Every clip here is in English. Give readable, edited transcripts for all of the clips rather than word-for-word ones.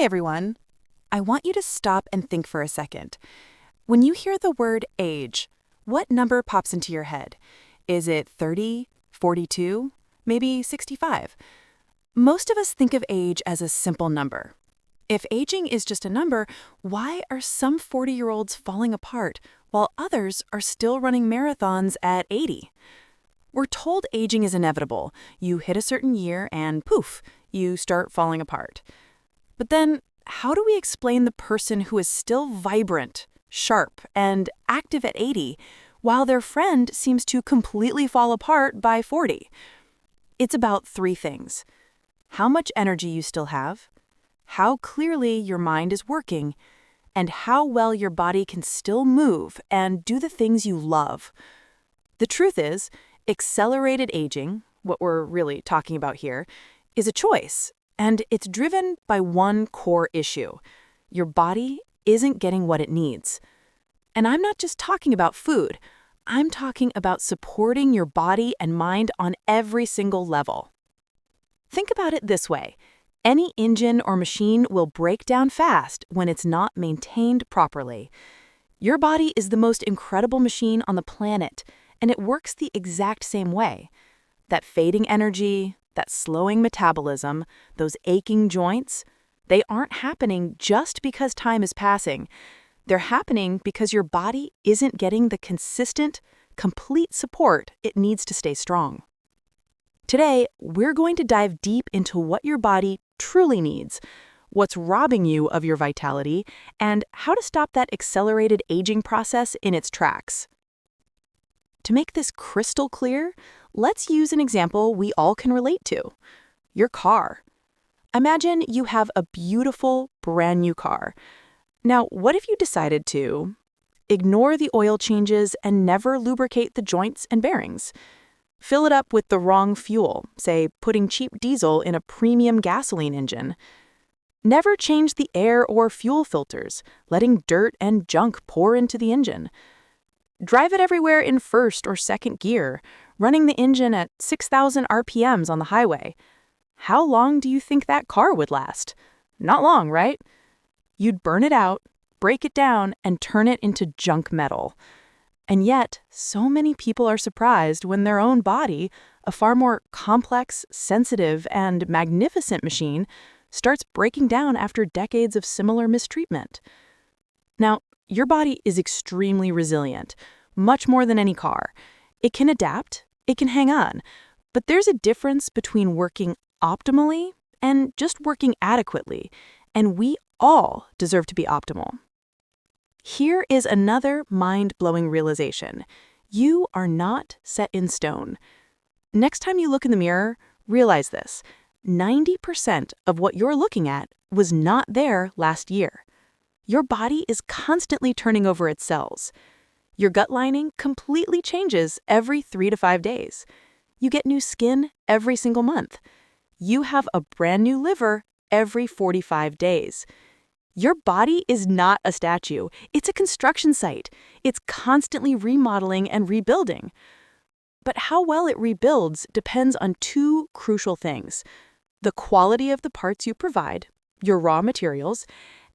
everyone. I want you to stop and think for a second. When you hear the word age, what number pops into your head? Is it 30, 42, maybe 65? Most of us think of age as a simple number. If aging is just a number, why are some 40-year-olds falling apart while others are still running marathons at 80? We're told aging is inevitable. You hit a certain year and poof, you start falling apart. But then, how do we explain the person who is still vibrant, sharp, and active at 80, while their friend seems to completely fall apart by 40? It's about three things: how much energy you still have, how clearly your mind is working, and how well your body can still move and do the things you love. The truth is, accelerated aging, what we're really talking about here, is a choice, and it's driven by one core issue. Your body isn't getting what it needs. And I'm not just talking about food. I'm talking about supporting your body and mind on every single level. Think about it this way. Any engine or machine will break down fast when it's not maintained properly. Your body is the most incredible machine on the planet, and it works the exact same way. That fading energy, that slowing metabolism, those aching joints, they aren't happening just because time is passing. They're happening because your body isn't getting the consistent, complete support it needs to stay strong. Today, we're going to dive deep into what your body truly needs, what's robbing you of your vitality, and how to stop that accelerated aging process in its tracks. To make this crystal clear, let's use an example we all can relate to: your car. Imagine you have a beautiful, brand new car. Now, what if you decided to ignore the oil changes and never lubricate the joints and bearings? Fill it up with the wrong fuel, say putting cheap diesel in a premium gasoline engine. Never change the air or fuel filters, letting dirt and junk pour into the engine. Drive it everywhere in first or second gear, running the engine at 6,000 RPMs on the highway. How long do you think that car would last? Not long, right? You'd burn it out, break it down, and turn it into junk metal. And yet, so many people are surprised when their own body, a far more complex, sensitive, and magnificent machine, starts breaking down after decades of similar mistreatment. Now, your body is extremely resilient, much more than any car. It can adapt, it can hang on, but there's a difference between working optimally and just working adequately, and we all deserve to be optimal. Here is another mind-blowing realization. You are not set in stone. Next time you look in the mirror, realize this: 90% of what you're looking at was not there last year. Your body is constantly turning over its cells. Your gut lining completely changes every 3 to 5 days. You get new skin every single month. You have a brand new liver every 45 days. Your body is not a statue. It's a construction site. It's constantly remodeling and rebuilding. But how well it rebuilds depends on two crucial things: the quality of the parts you provide, your raw materials,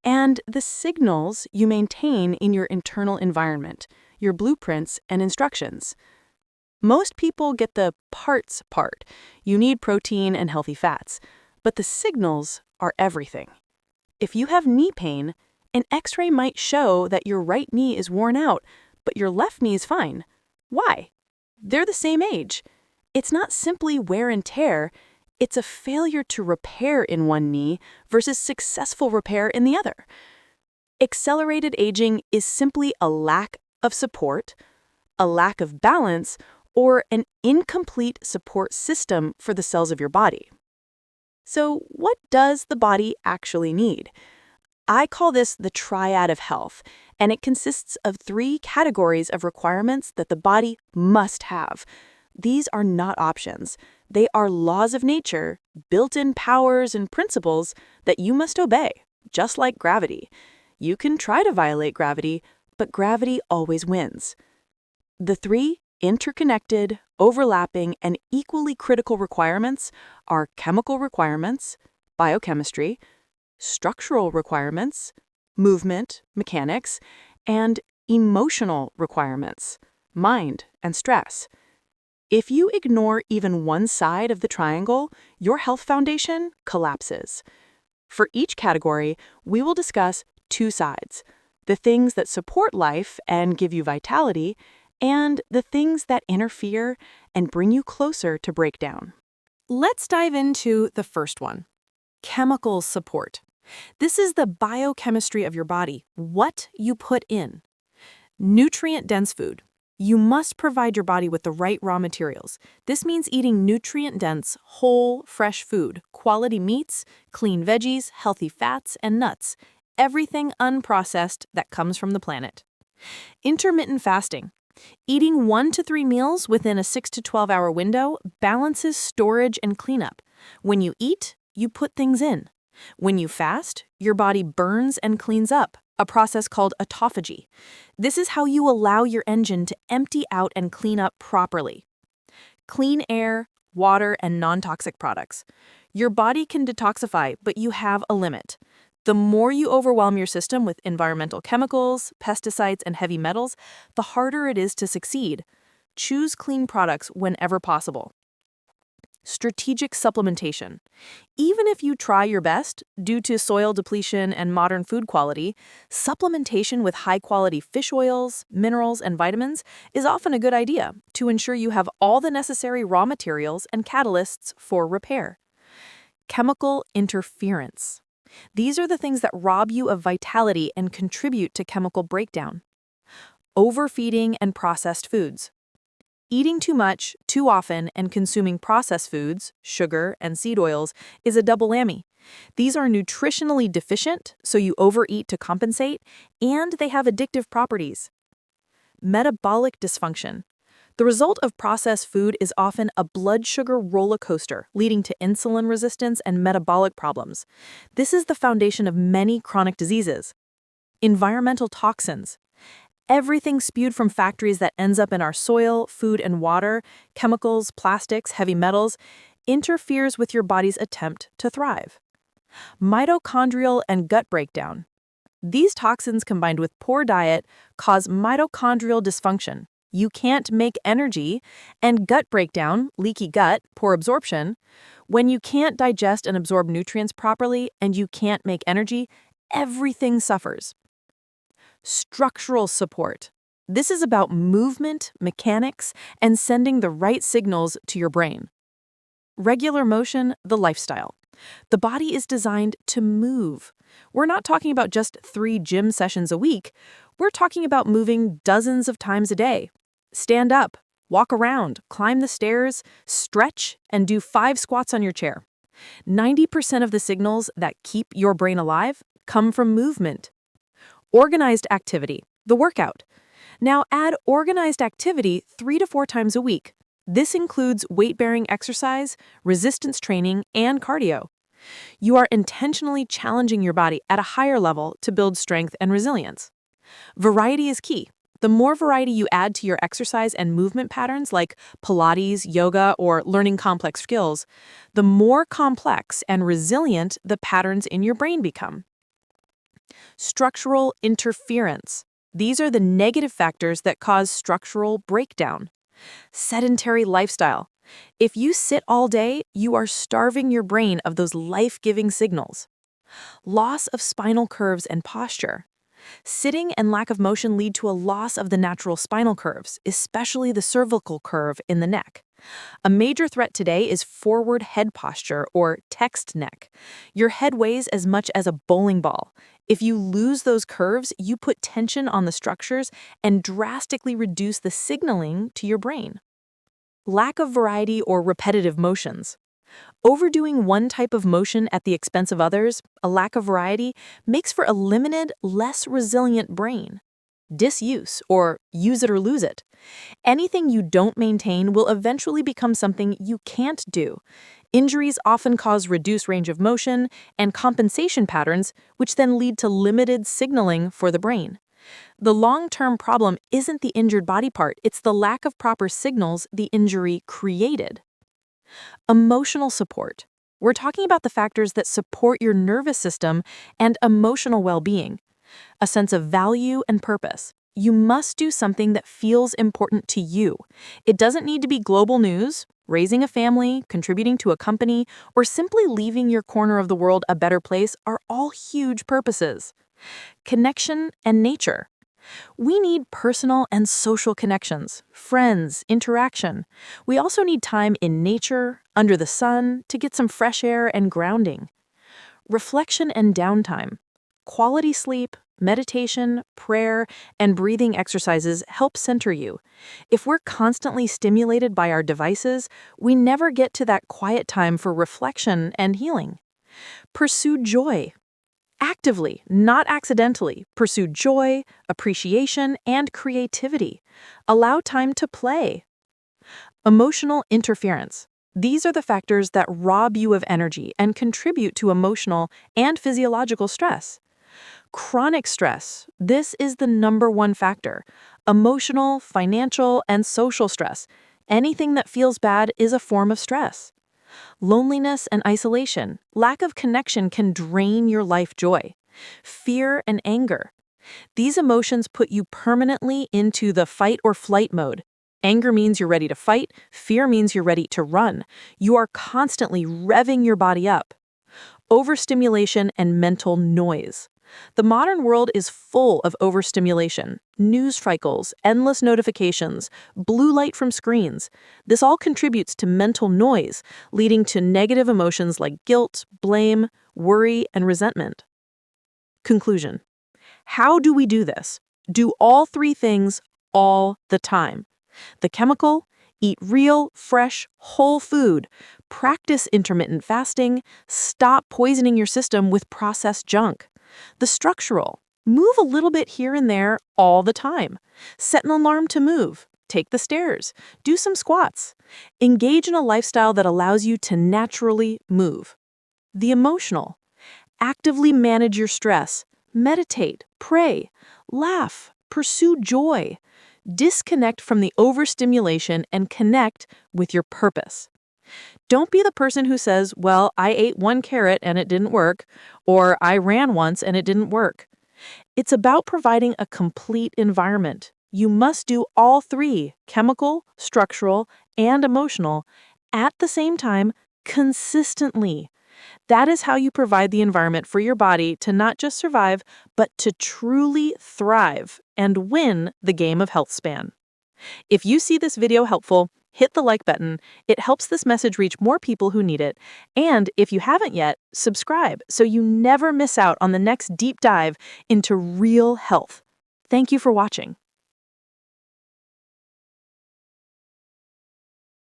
and the signals you maintain in your internal environment, your blueprints and instructions. Most people get the parts part. You need protein and healthy fats, but the signals are everything. If you have knee pain, an X-ray might show that your right knee is worn out, but your left knee is fine. Why? They're the same age. It's not simply wear and tear. It's a failure to repair in one knee versus successful repair in the other. Accelerated aging is simply a lack of support, a lack of balance, or an incomplete support system for the cells of your body. So what does the body actually need? I call this the Triad of Health, and it consists of 3 categories of requirements that the body must have. These are not options. They are laws of nature, built-in powers and principles that you must obey, just like gravity. You can try to violate gravity, but gravity always wins. The 3 interconnected, overlapping, and equally critical requirements are chemical requirements, biochemistry, structural requirements, movement, mechanics, and emotional requirements, mind and stress. If you ignore even one side of the triangle, your health foundation collapses. For each category, we will discuss two sides: the things that support life and give you vitality, and the things that interfere and bring you closer to breakdown. Let's dive into the first one: chemical support. This is the biochemistry of your body, what you put in. Nutrient-dense food. You must provide your body with the right raw materials. This means eating nutrient-dense, whole, fresh food, quality meats, clean veggies, healthy fats, and nuts. Everything unprocessed that comes from the planet. Intermittent fasting. Eating 1 to 3 meals within a 6 to 12-hour window balances storage and cleanup. When you eat, you put things in. When you fast, your body burns and cleans up, a process called autophagy. This is how you allow your engine to empty out and clean up properly. Clean air, water, and non-toxic products. Your body can detoxify, but you have a limit. The more you overwhelm your system with environmental chemicals, pesticides, and heavy metals, the harder it is to succeed. Choose clean products whenever possible. Strategic supplementation. Even if you try your best, due to soil depletion and modern food quality, supplementation with high-quality fish oils, minerals, and vitamins is often a good idea to ensure you have all the necessary raw materials and catalysts for repair. Chemical interference. These are the things that rob you of vitality and contribute to chemical breakdown. Overfeeding and processed foods. Eating too much, too often, and consuming processed foods, sugar, and seed oils is a double whammy. These are nutritionally deficient, so you overeat to compensate, and they have addictive properties. Metabolic dysfunction. The result of processed food is often a blood sugar roller coaster, leading to insulin resistance and metabolic problems. This is the foundation of many chronic diseases. Environmental toxins. Everything spewed from factories that ends up in our soil, food, and water, chemicals, plastics, heavy metals, interferes with your body's attempt to thrive. Mitochondrial and gut breakdown. These toxins combined with poor diet cause mitochondrial dysfunction. You can't make energy, and gut breakdown, leaky gut, poor absorption. When you can't digest and absorb nutrients properly and you can't make energy, everything suffers. Structural support. This is about movement, mechanics, and sending the right signals to your brain. Regular motion, the lifestyle. The body is designed to move. We're not talking about just 3 gym sessions a week. We're talking about moving dozens of times a day. Stand up, walk around, climb the stairs, stretch, and do 5 squats on your chair. 90% of the signals that keep your brain alive come from movement. Organized activity, the workout. Now add organized activity 3 to 4 times a week. This includes weight-bearing exercise, resistance training, and cardio. You are intentionally challenging your body at a higher level to build strength and resilience. Variety is key. The more variety you add to your exercise and movement patterns like Pilates, yoga, or learning complex skills, the more complex and resilient the patterns in your brain become. Structural interference. These are the negative factors that cause structural breakdown. Sedentary lifestyle. If you sit all day, you are starving your brain of those life-giving signals. Loss of spinal curves and posture. Sitting and lack of motion lead to a loss of the natural spinal curves, especially the cervical curve in the neck. A major threat today is forward head posture, or text neck. Your head weighs as much as a bowling ball. If you lose those curves, you put tension on the structures and drastically reduce the signaling to your brain. Lack of variety or repetitive motions. Overdoing one type of motion at the expense of others, a lack of variety, makes for a limited, less resilient brain. Disuse, or use it or lose it. Anything you don't maintain will eventually become something you can't do. Injuries often cause reduced range of motion and compensation patterns, which then lead to limited signaling for the brain. The long-term problem isn't the injured body part, it's the lack of proper signals the injury created. Emotional support. We're talking about the factors that support your nervous system and emotional well-being. A sense of value and purpose. You must do something that feels important to you. It doesn't need to be global news. Raising a family, contributing to a company, or simply leaving your corner of the world a better place are all huge purposes. Connection and nature. We need personal and social connections, friends, interaction. We also need time in nature, under the sun, to get some fresh air and grounding. Reflection and downtime. Quality sleep, meditation, prayer, and breathing exercises help center you. If we're constantly stimulated by our devices, we never get to that quiet time for reflection and healing. Pursue joy. Actively, not accidentally, pursue joy, appreciation, and creativity. Allow time to play. Emotional interference. These are the factors that rob you of energy and contribute to emotional and physiological stress. Chronic stress. This is the #1 factor. Emotional, financial, and social stress. Anything that feels bad is a form of stress. Loneliness and isolation. Lack of connection can drain your life joy. Fear and anger. These emotions put you permanently into the fight or flight mode. Anger means you're ready to fight. Fear means you're ready to run. You are constantly revving your body up. Overstimulation and mental noise. The modern world is full of overstimulation, news cycles, endless notifications, blue light from screens. This all contributes to mental noise, leading to negative emotions like guilt, blame, worry, and resentment. Conclusion. How do we do this? Do all 3 things all the time. The chemical, eat real, fresh, whole food. Practice intermittent fasting. Stop poisoning your system with processed junk. The structural, move a little bit here and there all the time. Set an alarm to move. Take the stairs. Do some squats. Engage in a lifestyle that allows you to naturally move. The emotional, actively manage your stress. Meditate, pray, laugh, pursue joy. Disconnect from the overstimulation and connect with your purpose. Don't be the person who says, well, I ate 1 carrot and it didn't work, or I ran once and it didn't work. It's about providing a complete environment. You must do all 3, chemical, structural, and emotional, at the same time, consistently. That is how you provide the environment for your body to not just survive, but to truly thrive and win the game of health span. If you see this video helpful, hit the like button. It helps this message reach more people who need it. And if you haven't yet, subscribe so you never miss out on the next deep dive into real health. Thank you for watching.